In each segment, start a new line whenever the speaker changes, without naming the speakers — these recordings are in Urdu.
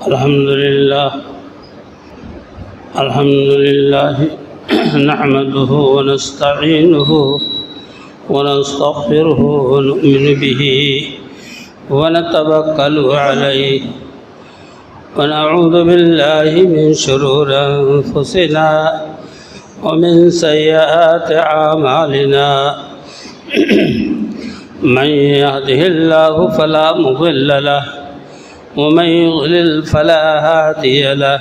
الحمد لله نحمده ونستعينه ونستغفره ونؤمن به ونتوكل عليه ونعوذ بالله من شرور أنفسنا ومن سيئات أعمالنا من يهده الله فلا مضل له ومن يضلل فلا هادي له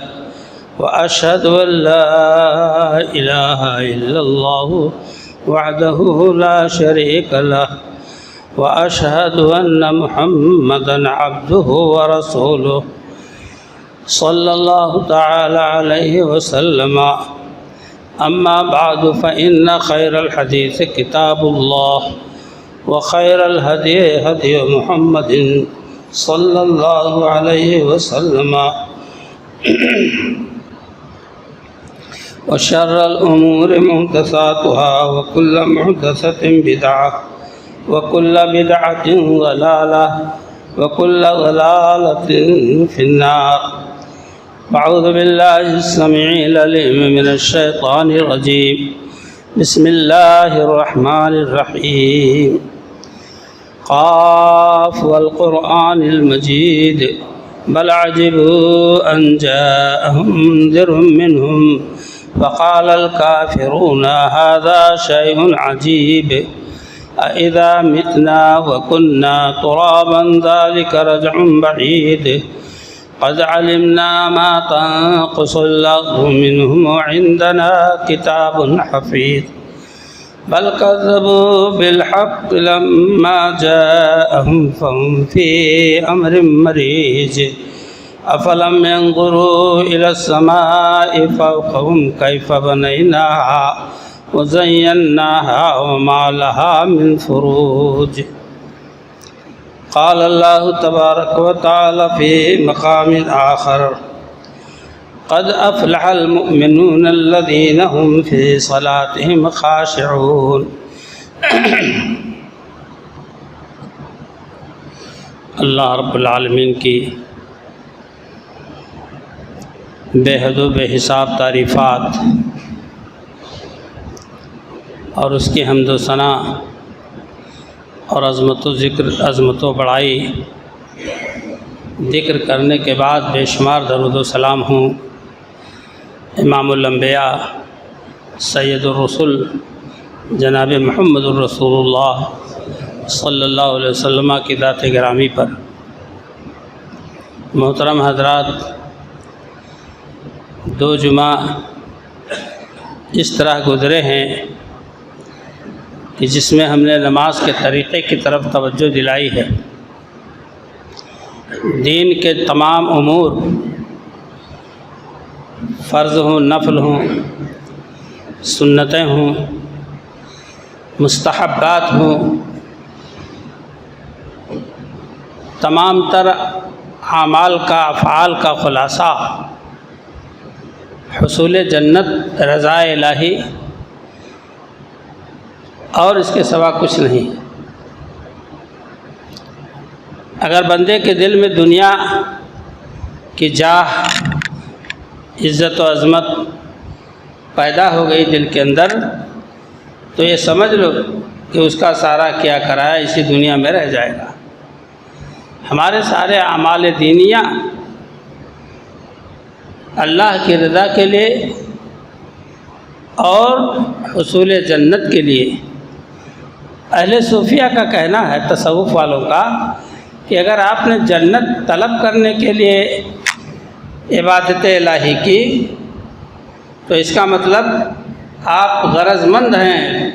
وأشهد أن لا إله إلا الله وحده لا شريك له وأشهد أن محمدا عبده ورسوله صلى الله تعالى عليه وسلم. أما بعد فإن خير الحديث كتاب الله وخير الهدي هدي محمد صلى الله عليه وسلم وشر الأمور محدثاتها وكل محدثة بدعة وكل بدعة ضلالة وكل ضلالة في النار. أعوذ بالله السميع العليم من الشيطان الرجيم. بسم الله الرحمن الرحيم. قاف والقرآن المجيد بل عجبوا أن جاءهم منذر منهم فقال الكافرون هذا شيء عجيب أإذا متنا وكنا ترابا ذلك رجع بعيد قد علمنا ما تنقص الأرض منهم وعندنا كتاب حفيظ بل كذبوا بالحق لما جاءهم فهم في أمر مريج أفلم ينظروا إلى السماء فوقهم كيف بنيناها وزيناها وما لها من فروج. قال الله تبارك وتعالى في مقام آخر قد أفلح المؤمنون الذين هم في صلاتهم خاشعون. اللہ رب العالمین کی بے حد و بے حساب تعریفات اور اس کی حمد و ثنا اور عظمت و بڑائی ذکر کرنے کے بعد بے شمار درود و سلام ہوں امام الانبیاء سید الرسل جناب محمد الرسول اللہ صلی اللہ علیہ وسلم کی ذات گرامی پر. محترم حضرات، دو جمعہ اس طرح گزرے ہیں کہ جس میں ہم نے نماز کے طریقے کی طرف توجہ دلائی ہے. دین کے تمام امور فرض ہوں، نفل ہوں، سنتیں ہوں، مستحبات ہوں، تمام تر اعمال کا، افعال کا خلاصہ حصول جنت، رضا الہی اور اس کے سوا کچھ نہیں. اگر بندے کے دل میں دنیا کی جاہ، عزت و عظمت پیدا ہو گئی دل کے اندر، تو یہ سمجھ لو کہ اس کا سارا کیا کرایا اسی دنیا میں رہ جائے گا. ہمارے سارے اعمال دینیہ اللہ کی رضا کے لیے اور حصول جنت کے لیے. اہل صوفیہ کا کہنا ہے، تصوف والوں کا، کہ اگر آپ نے جنت طلب کرنے کے لیے عبادت الہی کی تو اس کا مطلب آپ غرض مند ہیں،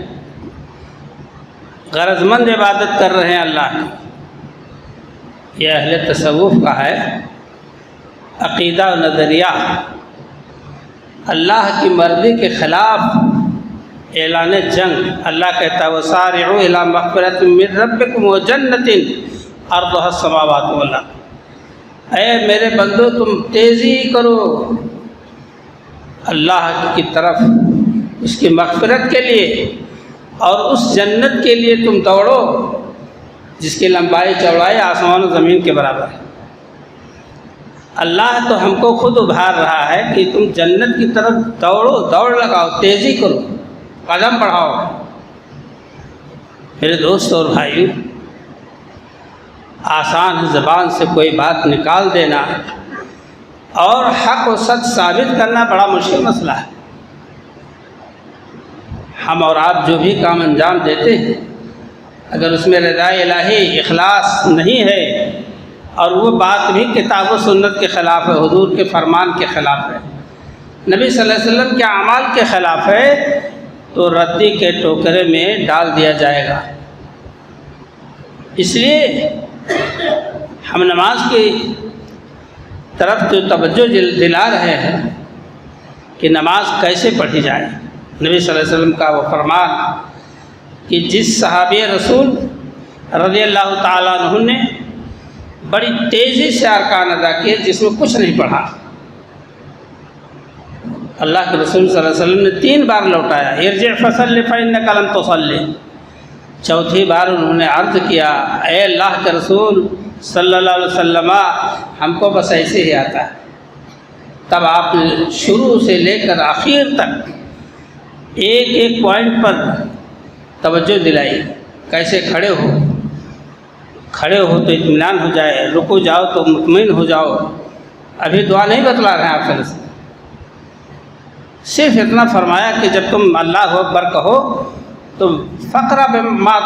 غرض مند عبادت کر رہے ہیں اللہ کی. یہ اہل تصوف کا ہے عقیدہ و نظریہ. اللہ کی مرضی کے خلاف اعلان جنگ. اللہ کہتا ہے وَسَارِعُوا إِلَىٰ مَغْفِرَةٍ مِّن رَّبِّكُمْ وَجَنَّةٍ عَرْضُهَا السَّمَاوَاتُ وَالْأَرْضُ. اے میرے بندو، تم تیزی کرو اللہ کی طرف، اس کی مغفرت کے لیے اور اس جنت کے لیے تم دوڑو جس کی لمبائی چوڑائی آسمان و زمین کے برابر ہے. اللہ تو ہم کو خود ابھار رہا ہے کہ تم جنت کی طرف دوڑو، دوڑ لگاؤ، تیزی کرو، قدم بڑھاؤ۔ میرے دوست اور بھائیو، آسان زبان سے کوئی بات نکال دینا اور حق و سچ ثابت کرنا بڑا مشکل مسئلہ ہے۔ ہم اور آپ جو بھی کام انجام دیتے ہیں، اگر اس میں رضا الہی، اخلاص نہیں ہے اور وہ بات بھی کتاب و سنت کے خلاف ہے، حضور کے فرمان کے خلاف ہے، نبی صلی اللہ علیہ وسلم کے اعمال کے خلاف ہے، تو ردی کے ٹوکرے میں ڈال دیا جائے گا۔ اس لیے ہم نماز کی طرف جو توجہ دلا رہے ہیں کہ نماز کیسے پڑھی جائے۔ نبی صلی اللہ علیہ وسلم کا وہ فرمان کہ جس صحابی رسول رضی اللہ تعالیٰ عنہ نے بڑی تیزی سے ارکان ادا کیے، جس میں کچھ نہیں پڑھا، اللہ کے رسول صلی اللہ علیہ وسلم نے 3 بار لوٹایا، ارجع فصلی فإنک لم تصلی۔ چوتھی بار انہوں نے عرض کیا، اے اللہ کے رسول صلی اللہ علیہ وسلم، ہم کو بس ایسے ہی آتا ہے۔ تب آپ نے شروع سے لے کر آخر تک ایک ایک پوائنٹ پر توجہ دلائی، کیسے کھڑے ہو تو اطمینان ہو جائے، رکو جاؤ تو مطمئن ہو جاؤ۔ ابھی دعا نہیں بتلا رہے ہیں آپ سے، صرف اتنا فرمایا کہ جب تم اللہ اکبر کہو تو فقرہ بما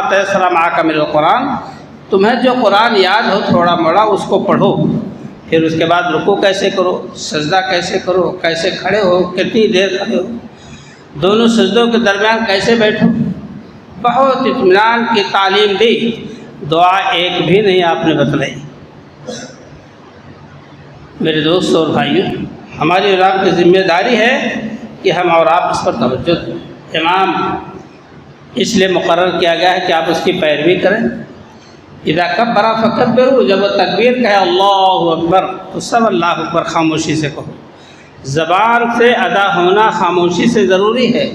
تیسر معک من القرآن، تمہیں جو قرآن یاد ہو تھوڑا موڑا اس کو پڑھو، پھر اس کے بعد رکوع کیسے کرو، سجدہ کیسے کرو، کیسے کھڑے ہو، کتنی دیر کھڑے ہو، دونوں سجدوں کے درمیان کیسے بیٹھو، بہت اطمینان کی تعلیم دی۔ دعا ایک بھی نہیں آپ نے بتلائی۔ میرے دوست اور بھائیوں، ہماری اور آپ کی ذمہ داری ہے کہ ہم اور آپ اس پر توجہ دیں۔ امام اس لیے مقرر کیا گیا ہے کہ آپ اس کی پیروی کریں۔ اذا کبر فکبروا، جب وہ تکبیر کہے اللہ اکبر تو سب اللہ اکبر خاموشی سے کہو۔ زبان سے ادا ہونا خاموشی سے ضروری ہے۔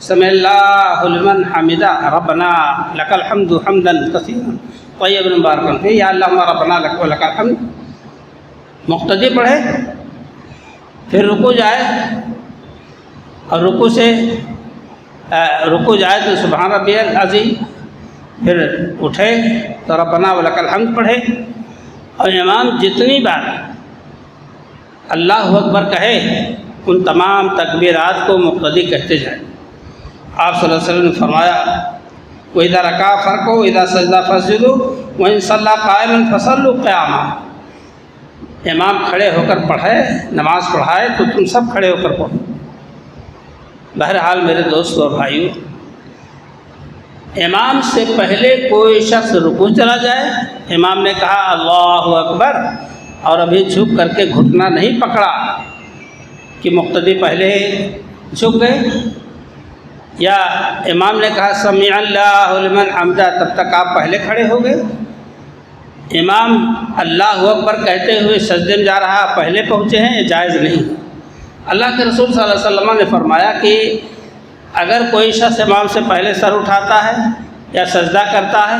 سمع اللہ لمن حمدہ، ربنا لک الحمد حمدا کثیرا طیبا مبارکا فیہ، یا اللہم ربنا لک ولک الحمد۔ مقتدی پڑھے، پھر رکوع جائے، اور رکوع جائے تو سبحان ربی العظیم، پھر اٹھے تو ربنا ولک الحمد پڑھے، اور امام جتنی بار اللہ اکبر کہے ان تمام تکبیرات کو مقتدی کہتے جائیں۔ آپ صلی اللہ علیہ وسلم نے فرمایا، وَإِذَا رَكَعَ فَارْكَعُوا وَإِذَا سَجَدَ فَاسْجُدُوا وَإِن صَلَّىٰ قَائِمًا فَصَلُّوا قِيَامًا۔ امام کھڑے ہو کر پڑھائے، نماز پڑھائے تو تم سب کھڑے ہو کر پڑھو۔ بہرحال میرے دوست اور بھائیو، امام سے پہلے کوئی شخص رکوع چلا جائے، امام نے کہا اللہ اکبر اور ابھی جھک کر کے گھٹنا نہیں پکڑا کہ مقتدی پہلے جھک گئے، یا امام نے کہا سمع اللہ لمن حمدہ تب تک آپ پہلے کھڑے ہو گئے، امام اللہ اکبر کہتے ہوئے سجدے میں جا رہا آپ پہلے پہنچے ہیں، یہ جائز نہیں۔ اللہ کے رسول صلی اللہ علیہ وسلم نے فرمایا کہ اگر کوئی شخص امام سے پہلے سر اٹھاتا ہے یا سجدہ کرتا ہے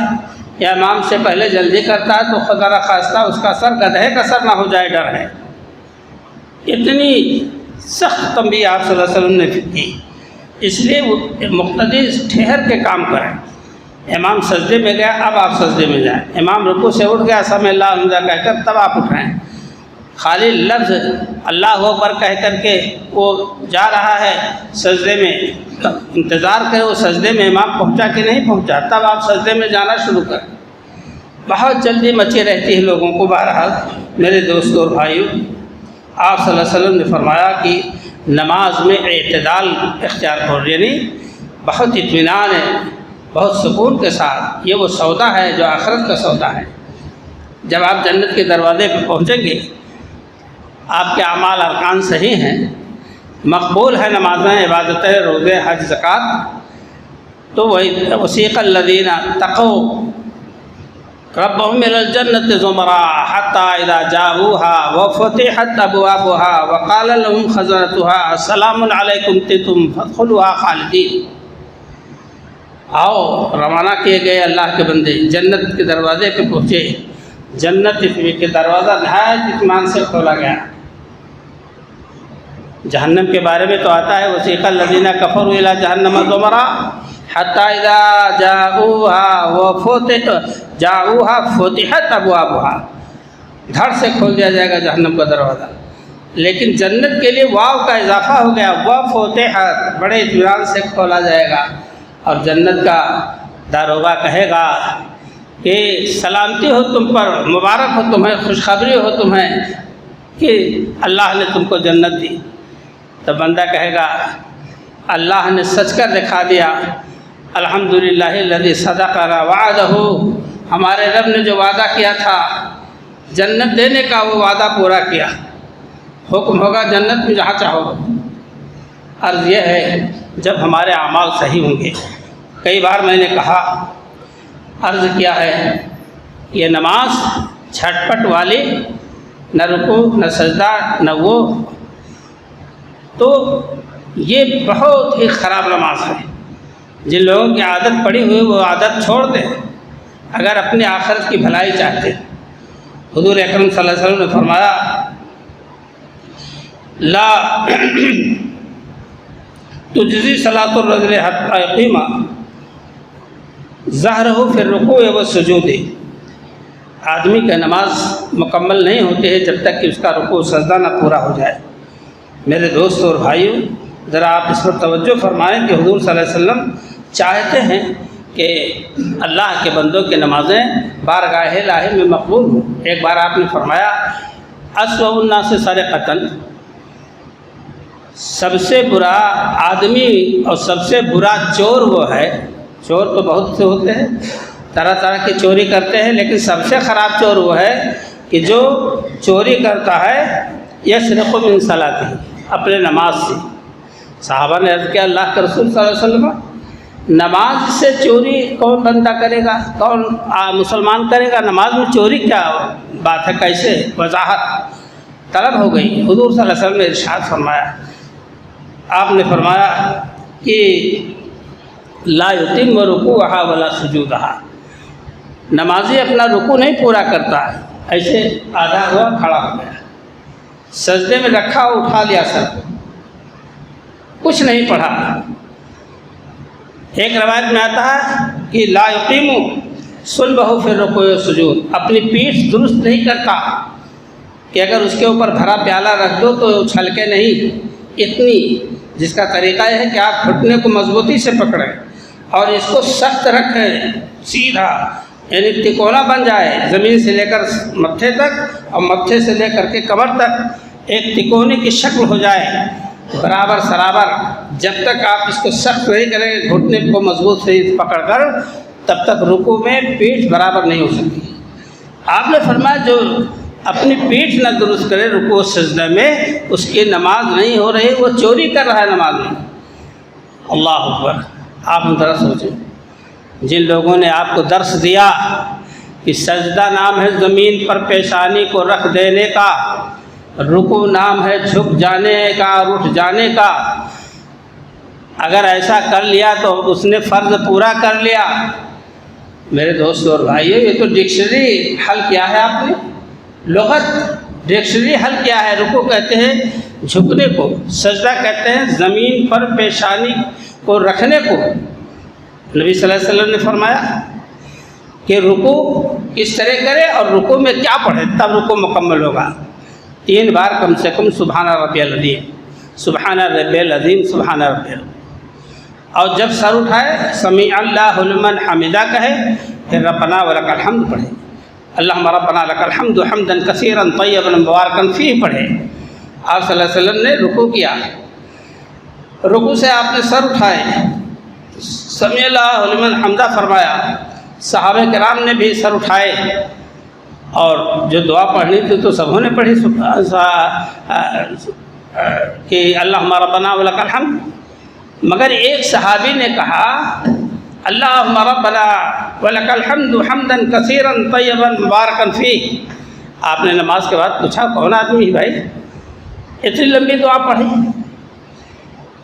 یا امام سے پہلے جلدی کرتا ہے تو خدا نخواستہ اس کا سر گدھے کا سر نہ ہو جائے، ڈر ہے۔ اتنی سخت تنبیہ آپ صلی اللہ علیہ وسلم نے کی، اس لیے مقتدی ٹھہر کے کام کریں۔ امام سجدے میں گیا، اب آپ سجدے میں جائیں، امام رکوع سے اٹھ گیا سمع اللہ حمدہ کہہ کر، تب آپ اٹھائیں۔ خالی لفظ اللہ اکبر کہہ کر کے وہ جا رہا ہے سجدے میں، انتظار کرے وہ سجدے میں امام پہنچا کہ نہیں پہنچا، تب آپ سجدے میں جانا شروع کریں۔ بہت جلدی مچی رہتی ہے لوگوں کو۔ بہرحال میرے دوستوں اور بھائیوں، آپ صلی اللہ علیہ وسلم نے فرمایا کہ نماز میں اعتدال اختیار کرو، یعنی بہت اطمینان ہے، بہت سکون کے ساتھ۔ یہ وہ سودا ہے جو آخرت کا سودا ہے۔ جب آپ جنت کے دروازے پہ پہنچیں گے، آپ کے اعمال ارکان صحیح ہیں، مقبول ہے نمازیں، عبادتیں، روزے، حج، زکوٰۃ، تو وہی وسیق الذین اتقوا ربهم إلى الجنة زمرا حتى إذا جاءوها وفتحت أبوابها وقال لهم خزنتها السلام عليكم طبتم فادخلوها خالدين۔ آؤ، روانہ کیے گئے اللہ کے بندے، جنت کے دروازے پہ پہنچے جنت کے دروازہ نہایت اطمینان سے کھولا گیا۔ جہنم کے بارے میں تو آتا ہے وسیق الذین کفروا الی جہنم زمرا حتی اذا جاؤوها فتحت ابوابها، دھڑ سے کھول دیا جائے گا جہنم کا دروازہ، لیکن جنت کے لیے واو کا اضافہ ہو گیا، وفتحت، بڑے اطمینان سے کھولا جائے گا، اور جنت کا داروغہ کہے گا کہ سلامتی ہو تم پر، مبارک ہو تمہیں، خوشخبری ہو تمہیں کہ اللہ نے تم کو جنت دی۔ تو بندہ کہے گا اللہ نے سچ کر دکھا دیا، الحمدللہ الذی صدقنا وعدہ، ہمارے رب نے جو وعدہ کیا تھا جنت دینے کا وہ وعدہ پورا کیا، حکم ہوگا جنت میں جہاں چاہو۔ عرض یہ ہے جب ہمارے اعمال صحیح ہوں گے، کئی بار میں نے کہا، عرض کیا ہے، یہ نماز جھٹپٹ والی، نہ رکوع نہ سجدہ نہ وہ، تو یہ بہت ہی خراب نماز ہے۔ جن لوگوں کی عادت پڑی ہوئی وہ عادت چھوڑ دیں اگر اپنی آخرت کی بھلائی چاہتے ہیں۔ حضور اکرم صلی اللہ علیہ وسلم نے فرمایا لا تجزی صلاۃ الرجل حتی یقیم ظہرہ فی الرکوع والسجود، آدمی کا نماز مکمل نہیں ہوتی ہے جب تک کہ اس کا رکوع سجدہ نہ پورا ہو جائے۔ میرے دوست اور بھائیوں، ذرا آپ اس پر توجہ فرمائیں کہ حضور صلی اللہ علیہ وسلم چاہتے ہیں کہ اللہ کے بندوں کی نمازیں بارگاہ الہی میں مقبول ہوں۔ ایک بار آپ نے فرمایا اسوأ الناس سرقۃ، سب سے برا آدمی اور سب سے برا چور وہ ہے، چور تو بہت سے ہوتے ہیں، طرح طرح کی چوری کرتے ہیں، لیکن سب سے خراب چور وہ ہے کہ جو چوری کرتا ہے یسرق من صلاتہ، اپنے نماز سے۔ صحابہ نے عرض کیا اللہ کے رسول صلی اللہ علیہ وسلم، نماز سے چوری کون بندہ کرے گا، کون مسلمان کرے گا؟ نماز میں چوری کیا بات ہے، کیسے؟ وضاحت طلب ہو گئی۔ حضور صلی اللہ علیہ وسلم نے ارشاد فرمایا، آپ نے فرمایا کہ لا یتم رکوعہا ولا سجودہا، نمازی اپنا رکوع نہیں پورا کرتا ہے، ایسے آدھا ہوا کھڑا ہو گیا، سجدے میں رکھا اٹھا لیا سر، کچھ نہیں پڑھا۔ ایک روایت میں آتا ہے کہ لا یقیم صلبہ فی الرکوع والسجود، اپنی پیٹھ درست نہیں کرتا کہ اگر اس کے اوپر بھرا پیالہ رکھ دو تو چھلکے نہیں، اتنی، جس کا طریقہ یہ ہے کہ آپ گھٹنے کو مضبوطی سے پکڑیں اور اس کو سخت رکھیں، سیدھا، یعنی تکونا بن جائے، زمین سے لے کر متھے تک اور متھے سے لے کر کے کمر تک ایک تکونے کی شکل ہو جائے، برابر سرابر۔ جب تک آپ اس کو سخت نہیں کریں گے گھٹنے کو مضبوط سے پکڑ کر، تب تک رکوع میں پیٹھ برابر نہیں ہو سکتی۔ آپ نے فرمایا جو اپنی پیٹھ نہ درست کرے رکوع سجدہ میں، اس کی نماز نہیں ہو رہی، وہ چوری کر رہا ہے نماز میں۔ اللہ اکبر! آپ ذرا سوچیں، جن لوگوں نے آپ کو درس دیا کہ سجدہ نام ہے زمین پر پیشانی کو رکھ دینے کا، رکوع نام ہے جھک جانے کا اور اٹھ جانے کا، اگر ایسا کر لیا تو اس نے فرض پورا کر لیا۔ میرے دوست اور بھائیو، یہ تو ڈکشنری حل کیا ہے آپ نے، لغت ڈکشنری حل کیا ہے۔ رکوع کہتے ہیں جھکنے کو، سجدہ کہتے ہیں زمین پر پیشانی کو رکھنے کو۔ نبی صلی اللہ علیہ وسلم نے فرمایا کہ رکوع کس طرح کرے اور رکوع میں کیا پڑھے تب رکوع مکمل ہوگا۔ 3 بار کم سے کم سبحان ربی العظیم، سبحان ربی العظیم، سبحان ربی العظیم، اور جب سر اٹھائے سمیع اللہ لمن حمدہ کہے، پھر ربنا ولک الحمد پڑھے، اللہم ربنا لک الحمد حمدا کثیرا طیبا مبارکا فیہ پڑھے۔ آپ صلی اللہ علیہ وسلم نے رکوع کیا، رکوع سے آپ نے سر اٹھائے، سمیع اللہ لمن حمدہ فرمایا، صحابہ کرام نے بھی سر اٹھائے، اور جو دعا پڑھنی تھی تو سبوں نے پڑھی کہ اللہم ربنا ولک الحمد، مگر ایک صحابی نے کہا اللہم ربنا ولک الحمد حمدا کثیرا طیبا مبارکا فیہ۔ آپ نے نماز کے بعد پوچھا کون آدمی بھائی اتنی لمبی دعا پڑھی؟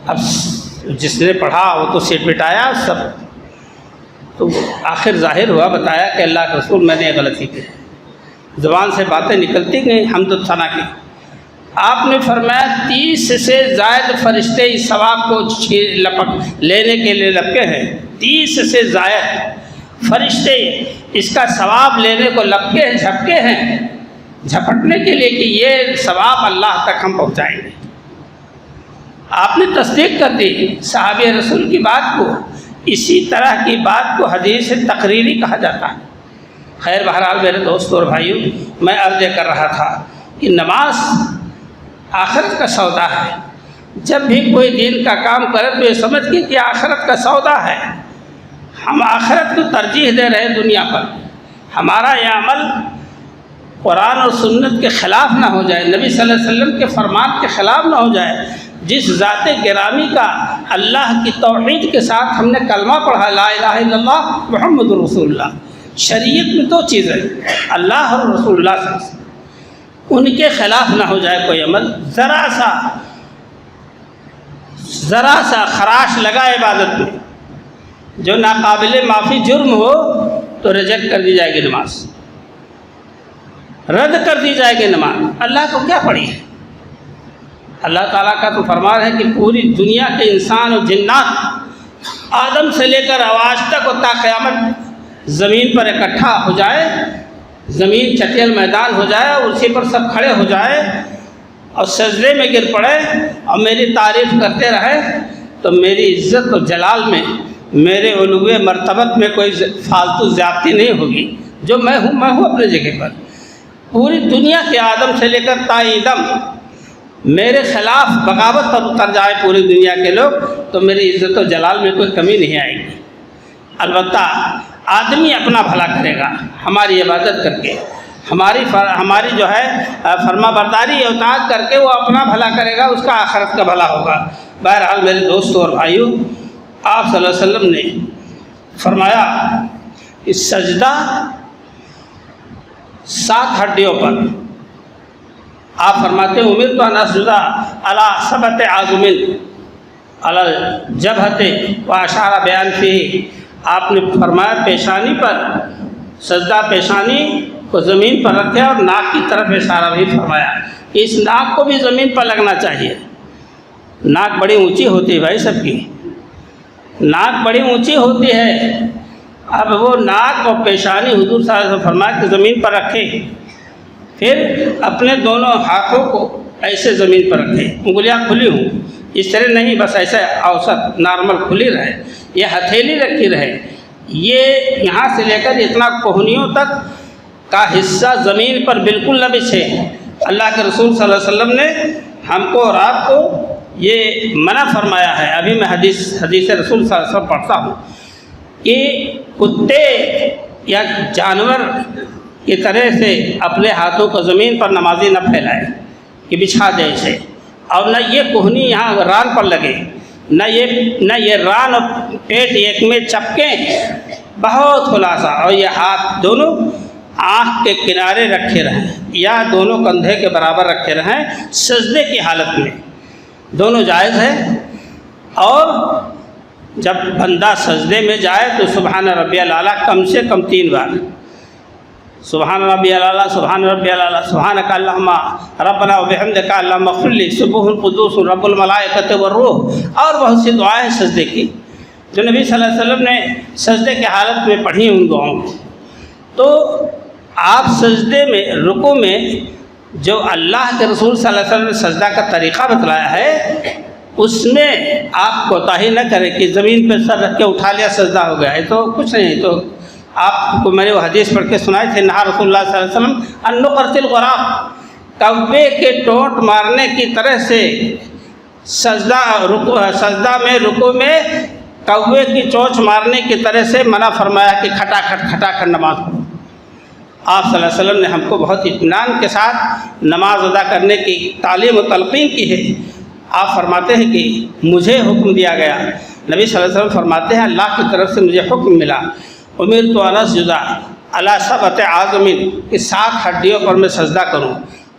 اب جس نے پڑھا وہ تو سر پٹایا سب، تو آخر ظاہر ہوا، بتایا کہ اللہ کے رسول میں نے غلطی کی، زبان سے باتیں نکلتی گئیں حمد و ثنا کی۔ آپ نے فرمایا 30 سے زائد فرشتے اس ثواب کو لپک لینے کے لیے لپکے ہیں۔ 30 سے زائد فرشتے اس کا ثواب لینے کو لپکے ہیں، جھپکے ہیں، جھپٹنے کے لیے کہ یہ ثواب اللہ تک ہم پہنچائیں گے۔ آپ نے تصدیق کر دی صحابی رسول کی بات کو۔ اسی طرح کی بات کو حدیث تقریری کہا جاتا ہے۔ خیر بہرحال میرے دوستوں اور بھائیوں، میں عرض کر رہا تھا کہ نماز آخرت کا سودا ہے۔ جب بھی کوئی دین کا کام کرے تو یہ سمجھ کے کہ آخرت کا سودا ہے۔ ہم آخرت کو ترجیح دے رہے دنیا پر۔ ہمارا یہ عمل قرآن اور سنت کے خلاف نہ ہو جائے، نبی صلی اللہ علیہ وسلم کے فرمان کے خلاف نہ ہو جائے۔ جس ذات گرامی کا اللہ کی توحید کے ساتھ ہم نے کلمہ پڑھا، لا الہ الا اللہ محمد رسول اللہ، شریعت میں 2 چیزیں اللہ اور رسول اللہ صلی اللہ علیہ وسلم، ان کے خلاف نہ ہو جائے کوئی عمل۔ ذرا سا خراش لگا عبادت میں جو ناقابل معافی جرم ہو تو ریجیکٹ کر دی جائے گی نماز، رد کر دی جائے گی نماز۔ اللہ کو کیا پڑی ہے؟ اللہ تعالیٰ کا تو فرمان ہے کہ پوری دنیا کے انسان اور جنات آدم سے لے کر آج تک اور تا قیامت زمین پر اکٹھا ہو جائے، زمین چٹیل میدان ہو جائے اور اسی پر سب کھڑے ہو جائے اور سجدے میں گر پڑے اور میری تعریف کرتے رہے تو میری عزت و جلال میں، میرے علوِ مرتبت میں کوئی فالتو زیادتی نہیں ہوگی۔ جو میں ہوں اپنے جگہ پر۔ پوری دنیا کے آدم سے لے کر تا دم میرے خلاف بغاوت پر اتر جائے پوری دنیا کے لوگ تو میری عزت و جلال میں کوئی کمی نہیں آئے گی۔ البتہ آدمی اپنا بھلا کرے گا ہماری عبادت کر کے، ہماری جو ہے فرما برداری اطاعت کر کے وہ اپنا بھلا کرے گا، اس کا آخرت کا بھلا ہوگا۔ بہرحال میرے دوستوں اور بھائیوں، آپ صلی اللہ علیہ وسلم نے فرمایا کہ سجدہ 7 ہڈیوں پر، آپ فرماتے ہیں امرت ان اسجد علی 7 اعظم علی الجبہۃ واشار بیان فیہ۔ آپ نے فرمایا پیشانی پر، سجدہ پیشانی کو زمین پر رکھے اور ناک کی طرف اشارہ بھی فرمایا۔ اس ناک کو بھی زمین پر لگنا چاہیے۔ ناک بڑی اونچی ہوتی ہے بھائی، سب کی ناک بڑی اونچی ہوتی ہے۔ اب وہ ناک اور پیشانی حضور صلی اللہ علیہ وسلم فرمایا کہ زمین پر رکھے، پھر اپنے دونوں ہاتھوں کو ایسے زمین پر رکھے، انگلیاں کھلی ہوں، اس طرح نہیں بس ایسے اوسط نارمل کھلی رہے، یہ ہتھیلی رکھی رہے، یہ یہاں سے لے کر اتنا کوہنیوں تک کا حصہ زمین پر بالکل نہ بچھے۔ اللہ کے رسول صلی اللہ علیہ وسلم نے ہم کو اور آپ کو یہ منع فرمایا ہے۔ ابھی میں حدیث رسول صلی اللہ علیہ وسلم پڑھتا ہوں کہ کتے یا جانور کی طرح سے اپنے ہاتھوں کو زمین پر نمازی نہ پھیلائے کہ بچھا دے اسے، اور نہ یہ کوہنی یہاں ران پر لگے، نہ یہ ران اور پیٹ ایک میں چپکیں، بہت خلاصہ، اور یہ ہاتھ دونوں آنکھ کے کنارے رکھے رہیں یا دونوں کندھے کے برابر رکھے رہیں سجدے کی حالت میں، دونوں جائز ہے۔ اور جب بندہ سجدے میں جائے تو سبحان ربی الاعلیٰ کم سے کم 3 بار، سبحان ربی الاعلیٰ، سبحان ربی الاعلیٰ، سبحانک اللہم ربنا وبحمدک اللہم اغفر لی، سبوح القدوس رب الملائکۃ والروح، اور بہت سی دعائیں سجدے کی جو نبی صلی اللہ علیہ وسلم نے سجدے کی حالت میں پڑھی ان دعاؤں کو۔ تو آپ سجدے میں، رکوع میں جو اللہ کے رسول صلی اللہ علیہ وسلم نے سجدہ کا طریقہ بتلایا ہے اس میں آپ کوتاہی نہ کریں کہ زمین پہ سر رکھ کے اٹھا لیا سجدہ ہو گیا، یہ تو کچھ نہیں۔ تو آپ کو میں نے وہ حدیث پڑھ کے سنائے تھے، نہا رسول اللہ صلی اللہ علیہ وسلم ان نقرۃ الغراب، کوے کے ٹونٹ مارنے کی طرح سے سجدہ میں، رکوع میں کوے کی چونچ مارنے کی طرح سے منع فرمایا کہ کھٹا کھٹ نماز پڑھو۔ آپ صلی اللہ علیہ وسلم نے ہم کو بہت اطمینان کے ساتھ نماز ادا کرنے کی تعلیم و تلقین کی ہے۔ آپ فرماتے ہیں کہ مجھے حکم دیا گیا، نبی صلی اللہ علیہ وسلم فرماتے ہیں اللہ کی طرف سے مجھے حکم ملا، امرت ان اسجد علی 7 اعظم، کہ 7 ہڈیوں پر میں سجدہ کروں،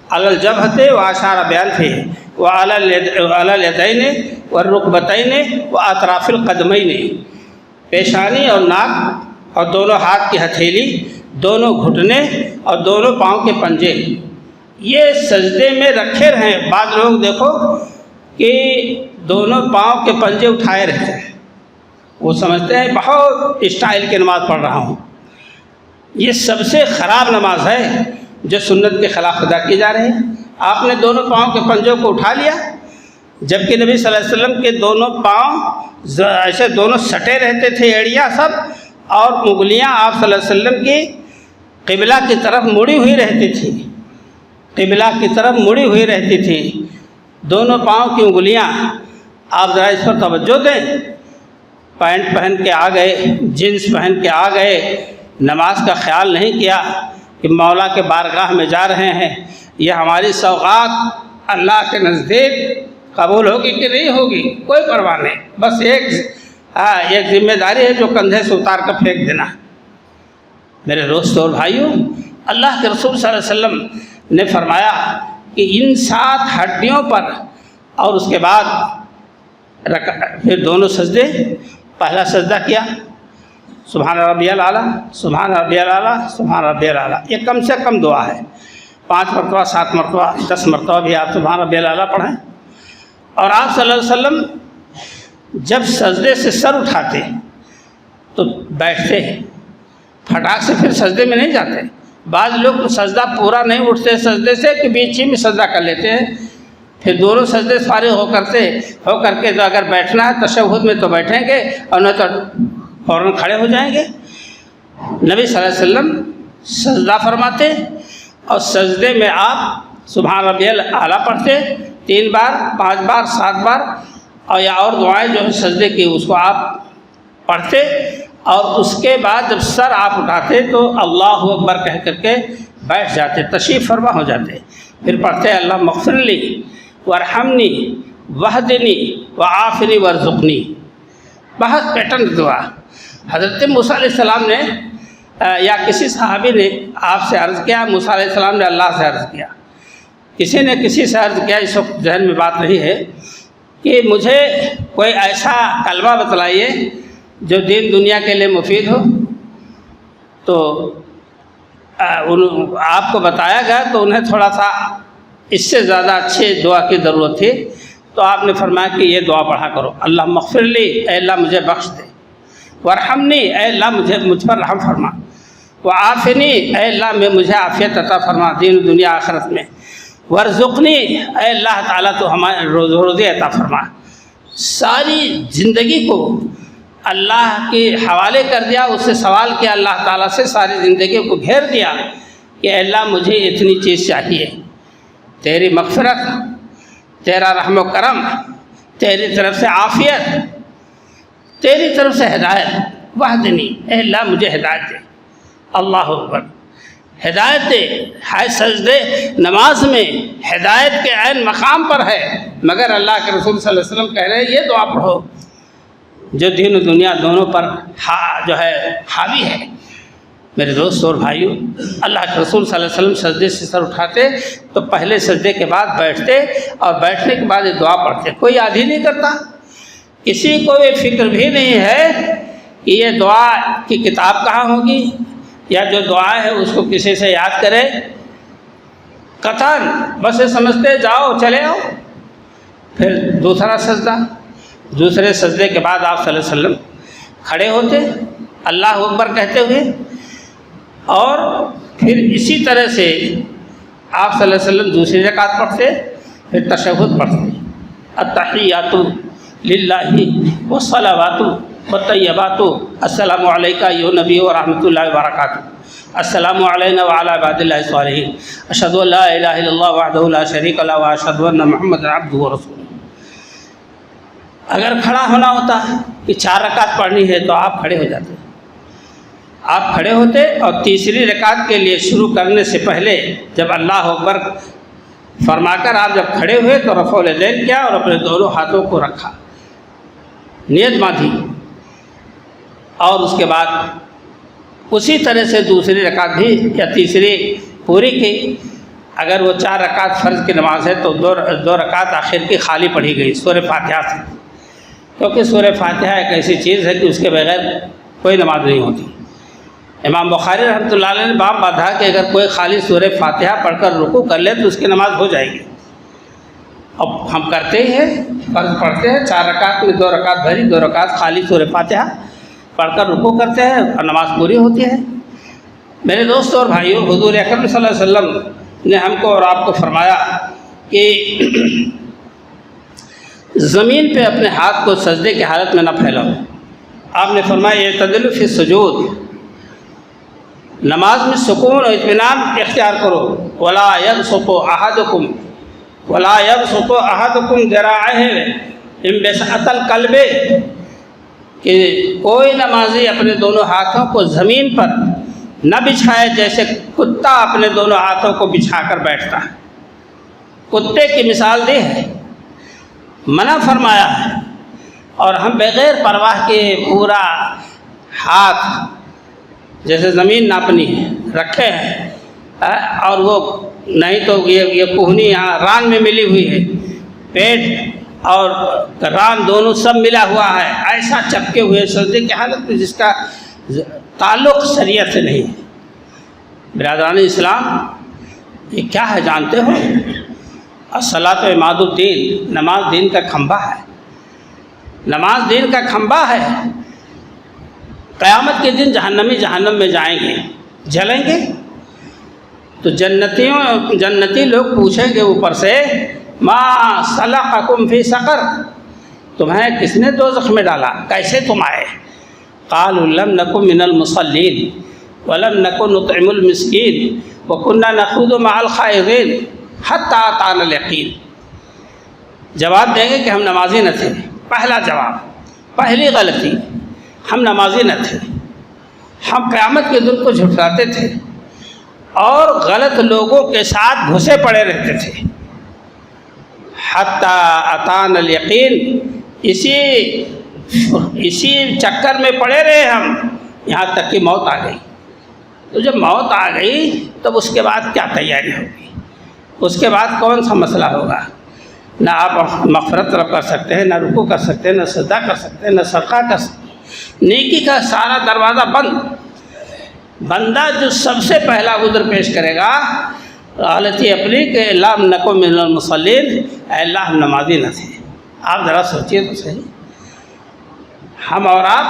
علی الجبہۃ واشار بیان فیہ وعلی الیدین والرکبتین واطراف القدمین، پیشانی اور ناک اور دونوں ہاتھ کی ہتھیلی دونوں گھٹنے اور دونوں پاؤں کے پنجے یہ سجدے میں رکھے رہیں۔ بعض لوگ دیکھو کہ دونوں پاؤں کے پنجے اٹھائے رہتے ہیں، وہ سمجھتے ہیں بہت اسٹائل کی نماز پڑھ رہا ہوں۔ یہ سب سے خراب نماز ہے جو سنت کے خلاف ادا کی جا رہی ہے۔ آپ نے دونوں پاؤں کے پنجوں کو اٹھا لیا، جبکہ نبی صلی اللہ علیہ وسلم کے دونوں پاؤں ایسے دونوں سٹے رہتے تھے، ایڑیاں سب، اور انگلیاں آپ صلی اللہ علیہ وسلم کی قبلہ کی طرف مڑی ہوئی رہتی تھی، قبلہ کی طرف مڑی ہوئی رہتی تھی دونوں پاؤں کی انگلیاں۔ آپ ذرا اس پر توجہ دیں۔ پینٹ پہن کے آ گئے، جینس پہن کے آ گئے، نماز کا خیال نہیں کیا کہ مولا کے بارگاہ میں جا رہے ہیں، یہ ہماری سوغات اللہ کے نزدیک قبول ہوگی کہ نہیں ہوگی کوئی پرواہ نہیں، بس ایک ذمہ داری ہے جو کندھے سے اتار کر پھینک دینا۔ میرے دوستوں اور بھائیوں، اللہ کے رسول صلی اللہ علیہ وسلم نے فرمایا کہ ان 7 ہڈیوں پر، اور اس کے بعد پھر دونوں سجدے، پہلا سجدہ کیا سبحان ربی الاعلیٰ، سبحان ربی الاعلیٰ، سبحان ربی الاعلیٰ، یہ کم سے کم دعا ہے، 5 مرتبہ 7 مرتبہ 10 مرتبہ بھی آپ سبحان ربی الاعلیٰ پڑھیں۔ اور آپ صلی اللہ علیہ وسلم جب سجدے سے سر اٹھاتے تو بیٹھتے، پھٹاک سے پھر سجدے میں نہیں جاتے۔ بعض لوگ سجدہ پورا نہیں اٹھتے سجدے سے کہ بیچ ہی میں سجدہ کر لیتے ہیں، پھر دونوں سجدے فارغ ہو کر کے تو اگر بیٹھنا ہے تشہد میں تو بیٹھیں گے اور نہیں تو فوراً کھڑے ہو جائیں گے۔ نبی صلی اللہ علیہ وسلم سجدہ فرماتے اور سجدے میں آپ سبحان ربی الاعلیٰ پڑھتے 3 بار 5 بار 7 بار، اور دعائیں جو ہیں سجدے کی اس کو آپ پڑھتے، اور اس کے بعد جب سر آپ اٹھاتے تو اللہ اکبر کہہ کر کے بیٹھ جاتے، تشریف فرما ہو جاتے، پھر پڑھتے اللہ مغفر لی وارحمنی وحدنی وعافنی وارزقنی۔ بہت پیٹرن دعا۔ حضرت موسیٰ علیہ السلام نے یا کسی صحابی نے آپ سے عرض کیا، موسیٰ علیہ السلام نے اللہ سے عرض کیا، کسی نے کسی سے عرض کیا، اس وقت ذہن میں بات نہیں ہے، کہ مجھے کوئی ایسا کلمہ بتلائیے جو دین دنیا کے لیے مفید ہو۔ تو آپ کو بتایا گیا تو انہیں تھوڑا سا اس سے زیادہ اچھے دعا کی ضرورت تھی، تو آپ نے فرمایا کہ یہ دعا پڑھا کرو، اللہ مغفر لی، اے اللہ مجھے بخش دے، وارحمنی، اے اللہ مجھ پر رحم فرما، وعافنی، اے اللہ مجھے عافیت عطا فرما دین و دنیا آخرت میں، وارزقنی، اے اللہ تعالیٰ تو ہمارے روزی عطا فرما۔ ساری زندگی کو اللہ کے حوالے کر دیا، اس سے سوال کیا اللہ تعالیٰ سے، ساری زندگی کو گھیر دیا کہ اے اللہ مجھے اتنی چیز چاہیے، تیری مغفرت، تیرا رحم و کرم، تیری طرف سے عافیت، تیری طرف سے ہدایت، وحدنی، اے اللہ مجھے ہدایت دے۔ اللہ اکبر، ہدایت دے، ہے سجدے نماز میں ہدایت کے عین مقام پر ہے، مگر اللہ کے رسول صلی اللہ علیہ وسلم کہہ رہے ہیں یہ دعا پڑھو جو دین و دنیا دونوں پر جو ہے حاوی ہے۔ میرے دوست اور بھائیوں، اللہ کے رسول صلی اللہ علیہ وسلم سجدے سے سر اٹھاتے تو پہلے سجدے کے بعد بیٹھتے، اور بیٹھنے کے بعد یہ دعا پڑھتے، کوئی یاد ہی نہیں کرتا، کسی کو یہ فکر بھی نہیں ہے کہ یہ دعا کی کتاب کہاں ہوگی، یا جو دعا ہے اس کو کسی سے یاد کرے، قطعاً بس یہ سمجھتے جاؤ چلے آؤ۔ پھر دوسرا سجدہ، دوسرے سجدے کے بعد آپ صلی اللہ علیہ وسلم کھڑے ہوتے اللہ اکبر کہتے ہوئے، اور پھر اسی طرح سے آپ صلی اللہ علیہ وسلم دوسری رکعت پڑھتے، پھر تشہد پڑھتے، التحیات للہ والصلوات والطیبات السلام علیکہ ایھا نبی ورحمۃ اللہ وبرکاتہ، السلام علینا وعلی عباد اللہ الصالحین، اشہد ان لا الہ الا اللہ وحدہ لا شریک لہ واشہد ان محمدا عبدہ ورسولہ۔ اگر کھڑا ہونا ہوتا کہ 4 رکعت پڑھنی ہے تو آپ کھڑے ہو جاتے، آپ کھڑے ہوتے، اور تیسری رکعت کے لیے شروع کرنے سے پہلے جب اللہ اکبر فرما کر آپ جب کھڑے ہوئے تو رفع الیدین کیا اور اپنے دونوں ہاتھوں کو رکھا، نیت باندھی، اور اس کے بعد اسی طرح سے دوسری رکعت بھی یا تیسری پوری کی۔ اگر وہ 4 رکعت فرض کی نماز ہے تو 2 رکعت آخر کی خالی پڑھی گئی سورہ فاتحہ سے، کیونکہ سورہ فاتحہ ایک ایسی چیز ہے کہ اس کے بغیر کوئی نماز نہیں ہوتی، امام بخاری رحمۃ اللہ علیہ نے باب باندھا کہ اگر کوئی خالی سورہ فاتحہ پڑھ کر رکوع کر لے تو اس کی نماز ہو جائے گی۔ اب ہم کرتے ہی ہیں، فرض پڑھتے ہیں 4 رکعت میں 2 رکعت بھری، 2 رکعت خالی سورہ فاتحہ پڑھ کر رکوع کرتے ہیں اور نماز پوری ہوتی ہے۔ میرے دوستوں اور بھائیوں، حضور اکرم صلی اللہ علیہ وسلم نے ہم کو اور آپ کو فرمایا کہ زمین پہ اپنے ہاتھ کو سجدے کی حالت میں نہ پھیلاؤ۔ آپ نے فرمایا اعتدلوا فی السجود، نماز میں سکون اور اطمینان اختیار کرو۔ ولا یبسط احدکم ذراعہ انبساط القلب، کہ کوئی نمازی اپنے دونوں ہاتھوں کو زمین پر نہ بچھائے جیسے کتا اپنے دونوں ہاتھوں کو بچھا کر بیٹھتا ہے۔ کتے کی مثال دی ہے، منع فرمایا ہے، اور ہم بغیر پرواہ کے پورا ہاتھ جیسے زمین ناپنی ہے رکھے ہیں، اور وہ نہیں تو یہ کوہنی یہاں ران میں ملی ہوئی ہے، پیٹ اور ران دونوں سب ملا ہوا ہے، ایسا چپکے ہوئے سجدے کی حالت میں جس کا تعلق شریعت سے نہیں ہے۔ برادران اسلام، یہ کیا ہے جانتے ہو؟ الصلاۃ عماد الدین، نماز دین کا کھمبا ہے، نماز دین کا کھمبا ہے۔ قیامت کے دن جہنمی جہنم میں جائیں گے، جلیں گے، تو جنتی لوگ پوچھیں گے اوپر سے ما سلککم فی سقر، تمہیں کس نے دوزخ میں ڈالا، کیسے تم آئے؟ قالوا لم نک من المصلین ولم نک نطعم المسکین وکنا نخوض مع الخائضین حتی اتانا الیقین۔ جواب دیں گے کہ ہم نمازی نہ تھے۔ پہلا جواب، پہلی غلطی، ہم نمازی نہ تھے، ہم قیامت کے دن کو جھٹلاتے تھے اور غلط لوگوں کے ساتھ گھسے پڑے رہتے تھے۔ حتی اتانا الیقین، اسی چکر میں پڑے رہے ہم یہاں تک کہ موت آ گئی۔ تو جب موت آ گئی تب اس کے بعد کیا تیاری ہوگی؟ اس کے بعد کون سا مسئلہ ہوگا؟ نہ آپ مغفرت طلب کر سکتے ہیں، نہ رکوع کر سکتے ہیں، نہ سجدہ کر سکتے ہیں، نہ صدقہ کر سکتے ہیں، نیکی کا سارا دروازہ بند۔ بندہ جو سب سے پہلا عذر پیش کرے گا غلطی اپنی کہ لم نک من المصلین، اے اللہ ہم نمازی نہ تھے۔ آپ ذرا سوچیے تو صحیح، ہم اور آپ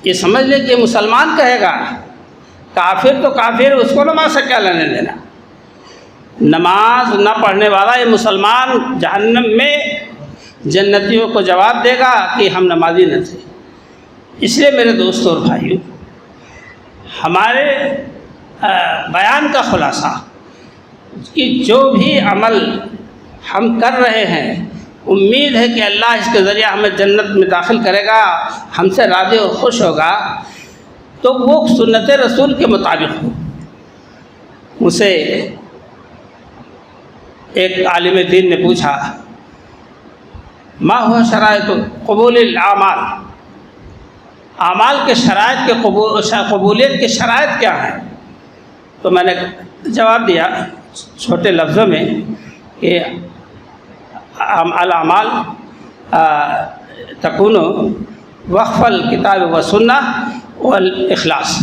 یہ سمجھ لیں کہ مسلمان کہے گا، کافر تو کافر، اس کو نماز سے کیا لینے دینا؟ نماز نہ پڑھنے والا یہ مسلمان جہنم میں جنتیوں کو جواب دے گا کہ ہم نمازی نہ تھے۔ اس لیے میرے دوستوں اور بھائیوں، ہمارے بیان کا خلاصہ کہ جو بھی عمل ہم کر رہے ہیں، امید ہے کہ اللہ اس کے ذریعہ ہمیں جنت میں داخل کرے گا، ہم سے راضی اور خوش ہوگا، تو وہ سنت رسول کے مطابق ہو۔ مجھ سے ایک عالم دین نے پوچھا، ما ہوا شرائط قبول الاعمال، اعمال کے شرائط کے قبولیت کے شرائط کیا ہیں؟ تو میں نے جواب دیا چھوٹے لفظوں میں کہ الاعمال تکون وقف الکتاب و سنہ والاخلاص،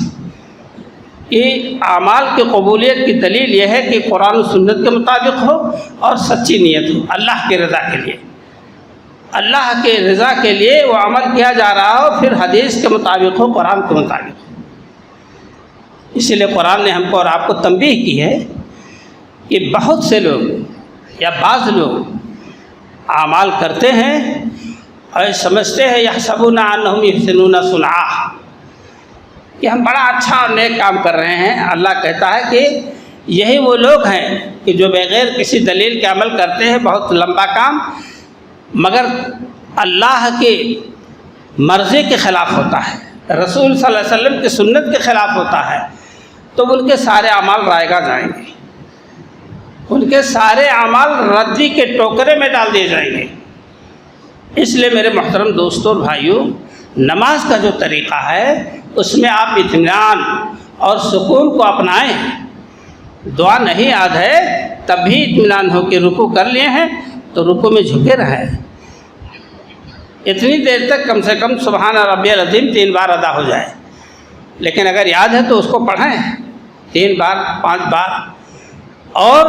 کہ اعمال کی قبولیت کی دلیل یہ ہے کہ قرآن و سنت کے مطابق ہو اور سچی نیت ہو، اللہ کی رضا کے لیے، اللہ کے رضا کے لیے وہ عمل کیا جا رہا ہو، پھر حدیث کے مطابق ہو، قرآن کے مطابق ہو۔ اسی لیے قرآن نے ہم کو اور آپ کو تنبیہ کی ہے کہ بہت سے لوگ یا بعض لوگ اعمال کرتے ہیں اور سمجھتے ہیں یحسبون انہم یحسنون صنعا، کہ ہم بڑا اچھا اور نیک کام کر رہے ہیں۔ اللہ کہتا ہے کہ یہی وہ لوگ ہیں کہ جو بغیر کسی دلیل کے عمل کرتے ہیں، بہت لمبا کام، مگر اللہ کی مرضی کے خلاف ہوتا ہے، رسول صلی اللہ علیہ وسلم کی سنت کے خلاف ہوتا ہے، تو ان کے سارے اعمال رائگاں جائیں گے، ان کے سارے اعمال ردی کے ٹوکرے میں ڈال دیے جائیں گے۔ اس لیے میرے محترم دوستوں اور بھائیوں، نماز کا جو طریقہ ہے اس میں آپ اطمینان اور سکون کو اپنائیں۔ دعا نہیں یاد ہے تب بھی اطمینان ہو کے رکوع کر لیے ہیں تو رکوع میں جھکے رہیں، اتنی دیر تک کم سے کم سبحان ربی العظیم 3 بار ادا ہو جائے۔ لیکن اگر یاد ہے تو اس کو پڑھیں 3 بار 5 بار، اور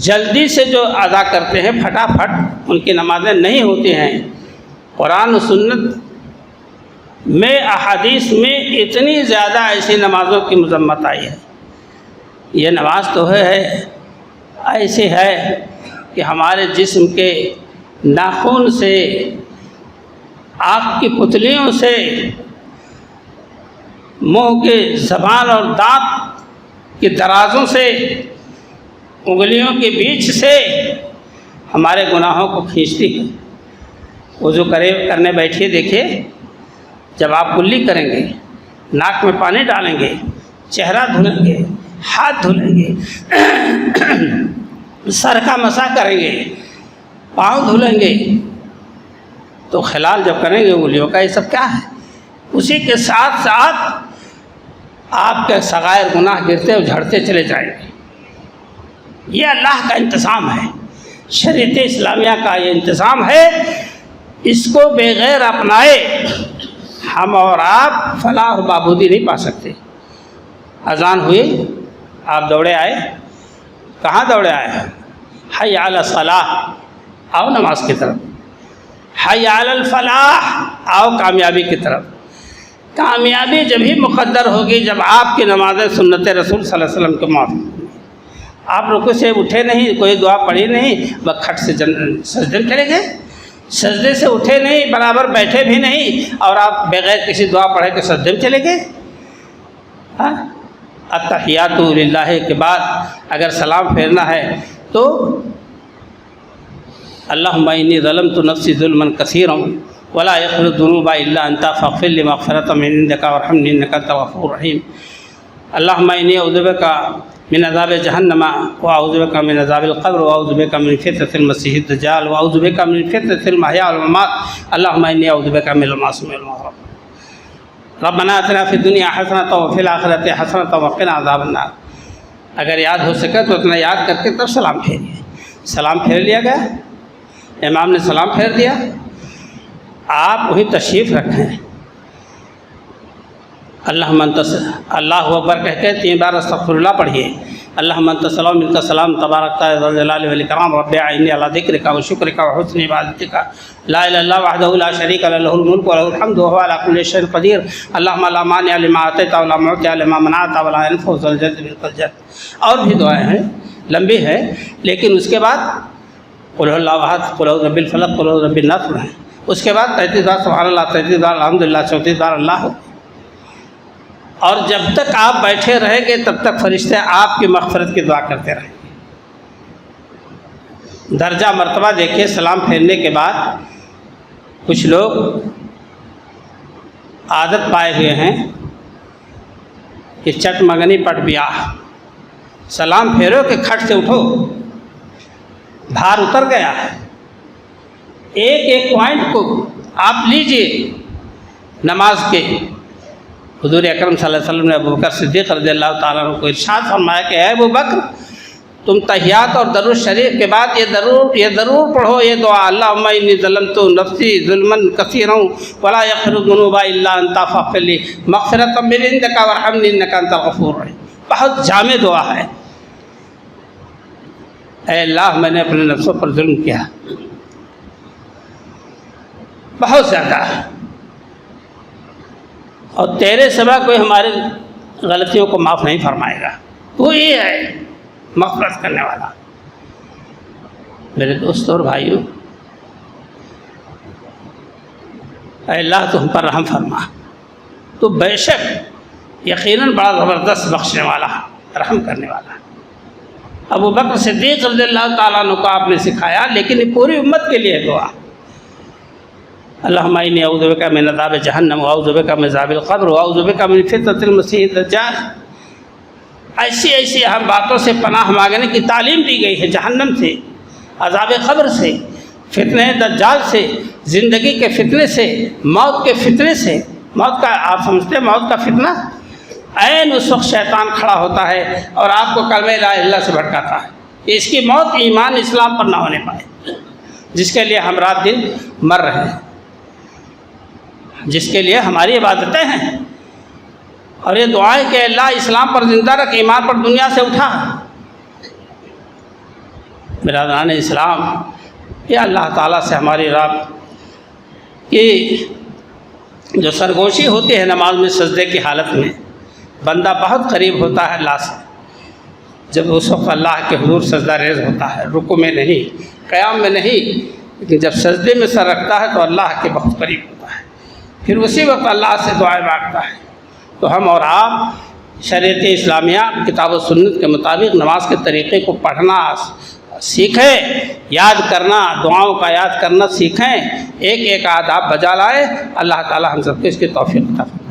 جلدی سے جو ادا کرتے ہیں پھٹافٹ ان کی نمازیں نہیں ہوتی ہیں۔ قرآن و سنت میں احادیث میں اتنی زیادہ ایسی نمازوں کی مذمت آئی ہے۔ یہ نماز تو ہے ایسی ہے کہ ہمارے جسم کے ناخن سے، آنکھ کی پتلیوں سے، منہ کے زبان اور دانت کے درازوں سے، انگلیوں کے بیچ سے ہمارے گناہوں کو کھینچتی ہے۔ وضو کرنے بیٹھیے، دیکھیے جب آپ کلی کریں گے، ناک میں پانی ڈالیں گے، چہرہ دھلیں گے، ہاتھ دھلیں گے، سر کا مسح کریں گے، پاؤں دھلیں گے، تو خلال جب کریں گے انگلیوں کا، یہ سب کیا ہے؟ اسی کے ساتھ ساتھ آپ کے صغائر گناہ گرتے اور جھڑتے چلے جائیں گے۔ یہ اللہ کا انتظام ہے، شریعت اسلامیہ کا یہ انتظام ہے۔ اس کو بغیر اپنائے ہم اور آپ فلاح اور بہبودی نہیں پا سکتے۔ اذان ہوئی، آپ دوڑے آئے، کہاں دوڑے آئے ہیں؟ حی علی الصلاح، آؤ نماز کی طرف۔ حی علی الفلاح، آؤ کامیابی کی طرف۔ کامیابی جب ہی مقدر ہوگی جب آپ کی نمازیں سنت رسول صلی اللہ علیہ وسلم کے موافق۔ آپ رکوع سے اٹھے نہیں، کوئی دعا پڑھی نہیں، بس کھٹ سے سجدے میں چلے گئے، سجدے سے اٹھے نہیں، برابر بیٹھے بھی نہیں، اور آپ بغیر کسی دعا پڑھے کے سجدے میں چلے گئے۔ التحیات للہ کے بعد اگر سلام پھیرنا ہے تو اللہم انی ظلمت نفسی ظلما کثیرا ولا یغفر الذنوب الا انت فاغفر لی مغفرۃ من عندک وارحمنی انک انت الغفور الرحیم۔ اللہم انی اعوذ بک من عذاب جہنم واعوذ بک من عذاب القبر واعوذ بک من فتنۃ المسیح الدجال واعوذ بک من فتنۃ المحیا والممات۔ اللہم انی اعوذ بک من المعاصی والمغرب۔ ربنا آتنا فی الدنیا حسنۃ وفی الآخرۃ حسنۃ وقنا عذاب النار۔ اگر یاد ہو سکے تو اتنا یاد کر کے تب سلام پھیریے۔ سلام پھیر لیا گیا، امام نے سلام پھیر دیا، آپ وہی تشریف رکھیں۔ اللہم انت، اللہ اکبر کہہ کے 3 بار استغفر اللہ پڑھیے۔ اللہم انت السلام منک السلام تبارک ذو الجلال والاکرام رب اعنی علی ذکرک وشکرک وحسن عبادتک لا الہ الا اللہ وحدہ لا شریک لہ، لہ الملک ولہ الحمد وہو علی کل شیء قدیر۔ اللہم لا مانع لما اعطیت ولا معطی لما منعت ولا ينفع ذا الجد منک الجد۔ اور بھی دعائیں ہیں، لمبی ہے، لیکن اس کے بعد قل هو اللہ احد، قل اعوذ برب الفلق، قل اعوذ برب الناس ہیں۔ اس کے بعد 33 بار سبحان اللہ، 33 بار الحمدللہ، 34 بار اللہ۔ اور جب تک آپ بیٹھے رہیں گے تب تک فرشتے آپ کی مغفرت کی دعا کرتے رہیں گے۔ درجہ مرتبہ دیکھیے، سلام پھیرنے کے بعد کچھ لوگ عادت پائے ہوئے ہیں کہ چٹ مگنی پٹ بیاہ، سلام پھیرو کہ کھٹ سے اٹھو، بھار اتر گیا ہے۔ ایک ایک پوائنٹ کو آپ لیجئے نماز کے۔ حضور اکرم صلی اللہ علیہ وسلم نے ابوبکر صدیق رضی اللہ تعالیٰ عنہ کو ارشاد فرمایا کہ اے ابوبکر، تم تحیات اور درود شریف کے بعد یہ ضرور پڑھو یہ دعا، اللہم انی ظلمت نفسی ظلما کثیرا ولا یغفر الذنوب الا انت فاغفر لی مغفرۃ من عندک وارحمنی انک انت الغفور الرحیم۔ بہت جامع دعا ہے۔ اے اللہ، میں نے اپنے نفسوں پر ظلم کیا بہت زیادہ، اور تیرے سوا کوئی ہماری غلطیوں کو معاف نہیں فرمائے گا، تو ہی ہے مغفرت کرنے والا۔ میرے دوستوں اور بھائیوں، اے اللہ تو ہم پر رحم فرما، تو بے شک یقیناً بڑا زبردست بخشنے والا، رحم کرنے والا۔ ابوبکر صدیق رضی اللہ تعالیٰ عنہ کو آپ نے سکھایا، لیکن یہ پوری امت کے لیے دعا۔ اللہم انی اعوذ بک من عذاب جہنم واعوذ بک من عذاب القبر واعوذ بک من فتنۃ المسیح الدجال۔ ایسی ایسی اہم باتوں سے پناہ مانگنے کی تعلیم دی گئی ہے، جہنم سے، عذاب قبر سے، فتنہ دجال سے، زندگی کے فتنے سے، موت کے فتنے سے۔ موت کا آپ سمجھتے ہیں موت کا فتنہ عین اس وقت شیطان کھڑا ہوتا ہے اور آپ کو کلمہ لا الہ الا اللہ سے بھٹکاتا ہے کہ اس کی موت ایمان اسلام پر نہ ہونے پائے، جس کے لیے ہم رات دن مر رہے ہیں، جس کے لیے ہماری عبادتیں ہیں۔ اور یہ دعا ہے کہ اللہ اسلام پر زندہ رکھ، ایمان پر دنیا سے اٹھا۔ برادران اسلام، یہ اللہ تعالیٰ سے ہماری رب کی جو سرگوشی ہوتی ہے نماز میں سجدے کی حالت میں، بندہ بہت قریب ہوتا ہے اللہ سے جب اس وقت اللہ کے حضور سجدہ ریز ہوتا ہے، رکوع میں نہیں، قیام میں نہیں، لیکن جب سجدے میں سر رکھتا ہے تو اللہ کے بہت قریب ہوتا ہے، پھر اسی وقت اللہ سے دعائیں مانگتا ہے۔ تو ہم اور آپ شریعت اسلامیہ کتاب و سنت کے مطابق نماز کے طریقے کو پڑھنا سیکھیں، یاد کرنا، دعاؤں کا یاد کرنا سیکھیں، ایک ایک آداب بجا لائیں۔ اللہ تعالی ہم سب کو اس کی توفیق عطا فرمائے۔